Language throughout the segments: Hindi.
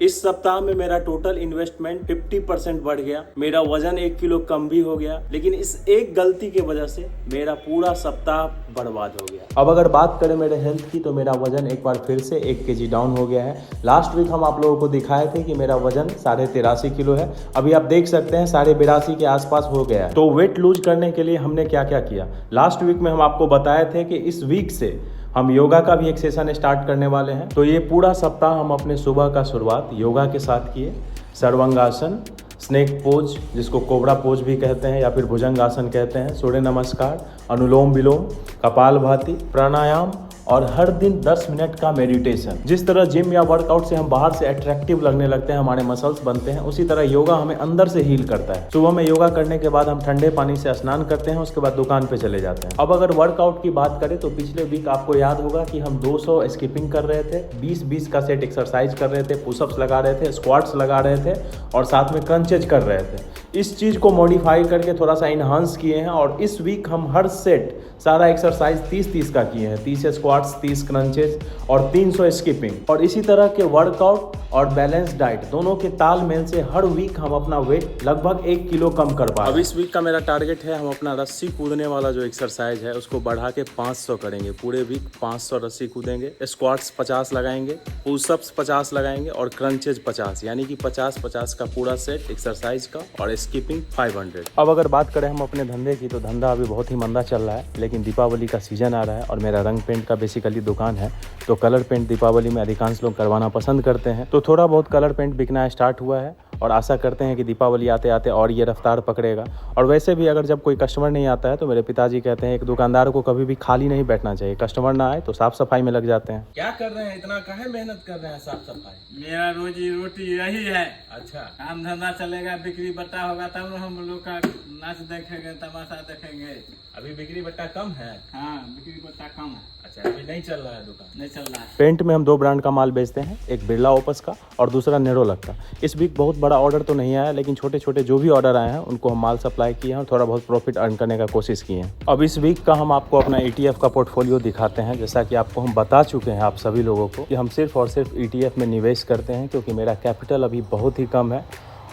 इस सप्ताह में मेरा टोटल इन्वेस्टमेंट 50% बढ़ गया, मेरा वजन 1 किलो कम भी हो गया, लेकिन इस एक गलती की वजह से मेरा पूरा सप्ताह बर्बाद हो गया। अब अगर बात करें मेरे हेल्थ की, तो मेरा वजन एक बार फिर से 1 केजी डाउन हो गया है। लास्ट वीक हम आप लोगों को दिखाए थे कि मेरा वजन 83.5 किलो है, अभी आप देख सकते हैं 82.5 के आसपास हो गया है। तो वेट लूज करने के लिए हमने क्या क्या किया, लास्ट वीक में हम आपको बताए थे कि इस वीक से हम योगा का भी एक सेशन स्टार्ट करने वाले हैं। तो ये पूरा सप्ताह हम अपने सुबह का शुरुआत योगा के साथ किए। सर्वांगासन, स्नेक पोज जिसको कोबरा पोज भी कहते हैं या फिर भुजंगासन कहते हैं, सूर्य नमस्कार, अनुलोम विलोम, कपालभाति, प्राणायाम और हर दिन 10 मिनट का मेडिटेशन। जिस तरह जिम या वर्कआउट से हम बाहर से अट्रैक्टिव लगने लगते हैं, हमारे मसल्स बनते हैं, उसी तरह योगा हमें अंदर से हील करता है। सुबह में योगा करने के बाद हम ठंडे पानी से स्नान करते हैं, उसके बाद दुकान पे चले जाते हैं। अब अगर वर्कआउट की बात करें तो पिछले वीक आपको याद होगा कि हम 200 स्किपिंग कर रहे थे, 20-20 का सेट एक्सरसाइज कर रहे थे, पुशअप्स लगा रहे थे, स्क्वाट्स लगा रहे थे और साथ में क्रंचेज कर रहे थे। इस चीज़ को मॉडिफाई करके थोड़ा सा इन्हांस किए हैं और इस वीक हम हर सेट सारा एक्सरसाइज 30-30 का किए हैं, 30 स्क्वाट्स, 30 क्रंचेज और 300 स्किपिंग। और इसी तरह के वर्कआउट और बैलेंस डाइट दोनों के तालमेल से हर वीक हम अपना वेट लगभग 1 किलो कम कर पा रहे हैं। अब इस वीक का मेरा टारगेट है, हम अपना रस्सी कूदने वाला जो एक्सरसाइज है उसको बढ़ा के 500 करेंगे। पूरे वीक 500 रस्सी कूदेंगे, स्क्वाट्स 50 लगाएंगे, पुशअप्स 50 लगाएंगे और क्रंचेज 50, यानी कि 50-50 का पूरा सेट एक्सरसाइज का और स्किपिंग 500। अब अगर बात करें हम अपने धंधे की, तो धंधा अभी बहुत ही मंदा चल रहा है, लेकिन दीपावली का सीजन आ रहा है और मेरा रंग पेंट का बेसिकली दुकान है, तो कलर पेंट दीपावली में अधिकांश लोग करवाना पसंद करते हैं। तो थोड़ा बहुत कलर पेंट बिकना स्टार्ट हुआ है और आशा करते हैं कि दीपावली आते आते और ये रफ्तार पकड़ेगा। और वैसे भी अगर जब कोई कस्टमर नहीं आता है तो मेरे पिताजी कहते हैं एक दुकानदार को कभी भी खाली नहीं बैठना चाहिए, कस्टमर ना आए तो साफ सफाई में लग जाते हैं। क्या कर रहे हैं, इतना काहे मेहनत कर रहे हैं साफ सफाई? मेरा रोजी रोटी यही है। अच्छा, काम धंधा चलेगा, बिक्री बट्टा होगा तब हम लोग का नाच देखेंगे, तमाशा देखेंगे। अभी बिक्री बट्टा कम है? हाँ, बिक्री बट्टा कम है। अच्छा, अभी नहीं चल रहा है दुकान? नहीं चल रहा है। पेंट में हम 2 ब्रांड का माल बेचते हैं, एक बिरला ओपस का और दूसरा नेरोलक का। इस वीक बहुत बड़ा ऑर्डर तो नहीं आया, लेकिन छोटे छोटे जो भी ऑर्डर आए हैं उनको हम माल सप्लाई किए हैं और थोड़ा बहुत प्रॉफिट अर्न करने का कोशिश किए हैं। अब इस वीक का हम आपको अपना ETF का पोर्टफोलियो दिखाते हैं। जैसा कि आपको हम बता चुके हैं आप सभी लोगों को कि हम सिर्फ और सिर्फ ETF में निवेश करते हैं, क्योंकि मेरा कैपिटल अभी बहुत ही कम है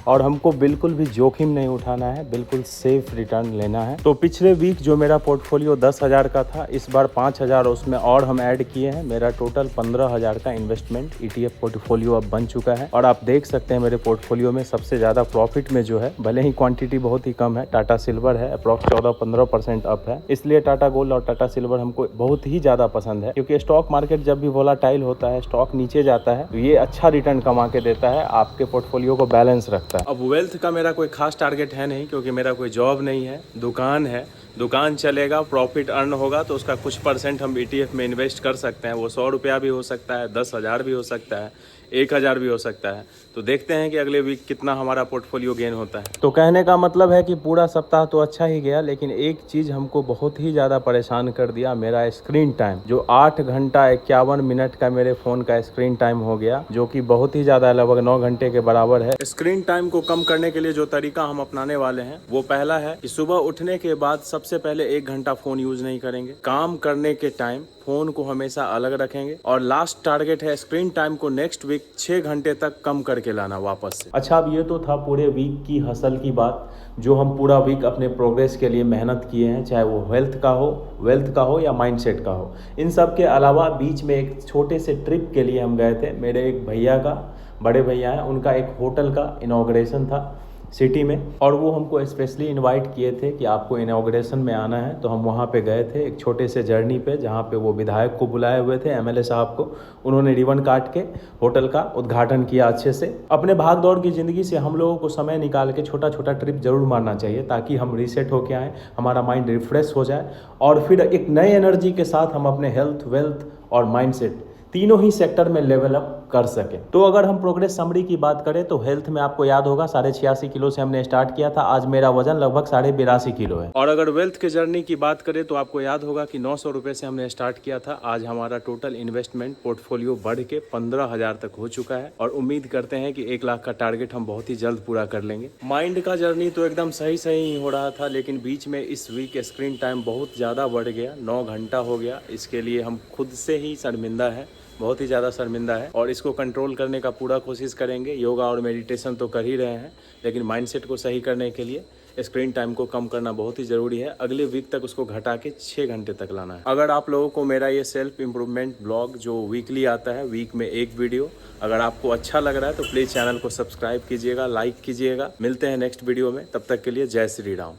और हमको बिल्कुल भी जोखिम नहीं उठाना है, बिल्कुल सेफ रिटर्न लेना है। तो पिछले वीक जो मेरा पोर्टफोलियो 10,000 का था, इस बार 5,000 उसमें और हम ऐड किए हैं। मेरा टोटल 15,000 का इन्वेस्टमेंट ETF पोर्टफोलियो अब बन चुका है और आप देख सकते हैं मेरे पोर्टफोलियो में सबसे ज़्यादा प्रॉफिट में जो है, भले ही क्वांटिटी बहुत ही कम है, टाटा सिल्वर है, अप्रॉक्स 14-15% अप है। इसलिए टाटा गोल्ड और टाटा सिल्वर हमको बहुत ही ज़्यादा पसंद है, क्योंकि स्टॉक मार्केट जब भी वोलाटाइल होता है, स्टॉक नीचे जाता है, तो ये अच्छा रिटर्न कमा के देता है, आपके पोर्टफोलियो को बैलेंस रखता है। अब वेल्थ का मेरा कोई खास टारगेट है नहीं, क्योंकि मेरा कोई जॉब नहीं है, दुकान है, दुकान चलेगा, प्रॉफिट अर्न होगा तो उसका कुछ % हम ETF में इन्वेस्ट कर सकते हैं। वो 100 रुपया भी हो सकता है, 10,000 भी हो सकता है, 1,000 भी हो सकता है। तो देखते हैं कि अगले वीक कितना हमारा पोर्टफोलियो गेन होता है। तो कहने का मतलब है कि पूरा सप्ताह तो अच्छा ही गया, लेकिन एक चीज़ हमको बहुत ही ज़्यादा परेशान कर दिया, मेरा स्क्रीन टाइम, जो 8 घंटा 51 मिनट का मेरे फ़ोन का स्क्रीन टाइम हो गया, जो कि बहुत ही ज़्यादा, लगभग 9 घंटे के बराबर है। स्क्रीन टाइम को कम करने के लिए जो तरीका हम अपनाने वाले हैं, वो पहला है कि सुबह उठने के बाद सबसे पहले 1 घंटा फ़ोन यूज़ नहीं करेंगे। काम करने के टाइम फ़ोन को हमेशा अलग रखेंगे और लास्ट टारगेट है स्क्रीन टाइम को नेक्स्ट वीक 6 घंटे तक कम करके लाना वापस से। अच्छा, अब ये तो था पूरे वीक की हसल की बात, जो हम पूरा वीक अपने प्रोग्रेस के लिए मेहनत किए हैं, चाहे वो हेल्थ का हो, वेल्थ का हो या माइंडसेट का हो। इन सब के अलावा बीच में एक छोटे से ट्रिप के लिए हम गए थे। मेरे एक भैया का, बड़े भैया हैं, उनका एक होटल का इनॉग्रेशन था सिटी में, और वो हमको स्पेशली इनवाइट किए थे कि आपको इनॉग्रेशन में आना है। तो हम वहाँ पे गए थे एक छोटे से जर्नी पे, जहाँ पे वो विधायक को बुलाए हुए थे, MLA साहब को। उन्होंने रिबन काट के होटल का उद्घाटन किया अच्छे से। अपने भाग दौड़ की ज़िंदगी से हम लोगों को समय निकाल के छोटा छोटा ट्रिप जरूर मारना चाहिए, ताकि हम रीसेट होके आएँ, हमारा माइंड रिफ्रेश हो जाए और फिर एक नए एनर्जी के साथ हम अपने हेल्थ, वेल्थ और माइंडसेट तीनों ही सेक्टर में लेवल अप कर सके। तो अगर हम प्रोग्रेस समरी की बात करें तो हेल्थ में आपको याद होगा 86.5 किलो से हमने स्टार्ट किया था, आज मेरा वजन लगभग 82.5 किलो है। और अगर वेल्थ के जर्नी की बात करें तो आपको याद होगा कि 900 रुपये से हमने स्टार्ट किया था, आज हमारा टोटल इन्वेस्टमेंट पोर्टफोलियो बढ़ के 15,000 तक हो चुका है और उम्मीद करते हैं कि 1 लाख का टारगेट हम बहुत ही जल्द पूरा कर लेंगे। माइंड का जर्नी तो एकदम सही ही हो रहा था, लेकिन बीच में इस वीक स्क्रीन टाइम बहुत ज़्यादा बढ़ गया, 9 घंटा हो गया। इसके लिए हम खुद से ही शर्मिंदा है। बहुत ही ज़्यादा शर्मिंदा है और इसको कंट्रोल करने का पूरा कोशिश करेंगे। योगा और मेडिटेशन तो कर ही रहे हैं, लेकिन माइंडसेट को सही करने के लिए स्क्रीन टाइम को कम करना बहुत ही ज़रूरी है। अगले वीक तक उसको घटा के 6 घंटे तक लाना है। अगर आप लोगों को मेरा ये सेल्फ इम्प्रूवमेंट ब्लॉग जो वीकली आता है, वीक में एक वीडियो, अगर आपको अच्छा लग रहा है तो प्लीज़ चैनल को सब्सक्राइब कीजिएगा, लाइक कीजिएगा। मिलते हैं नेक्स्ट वीडियो में, तब तक के लिए जय श्री राम।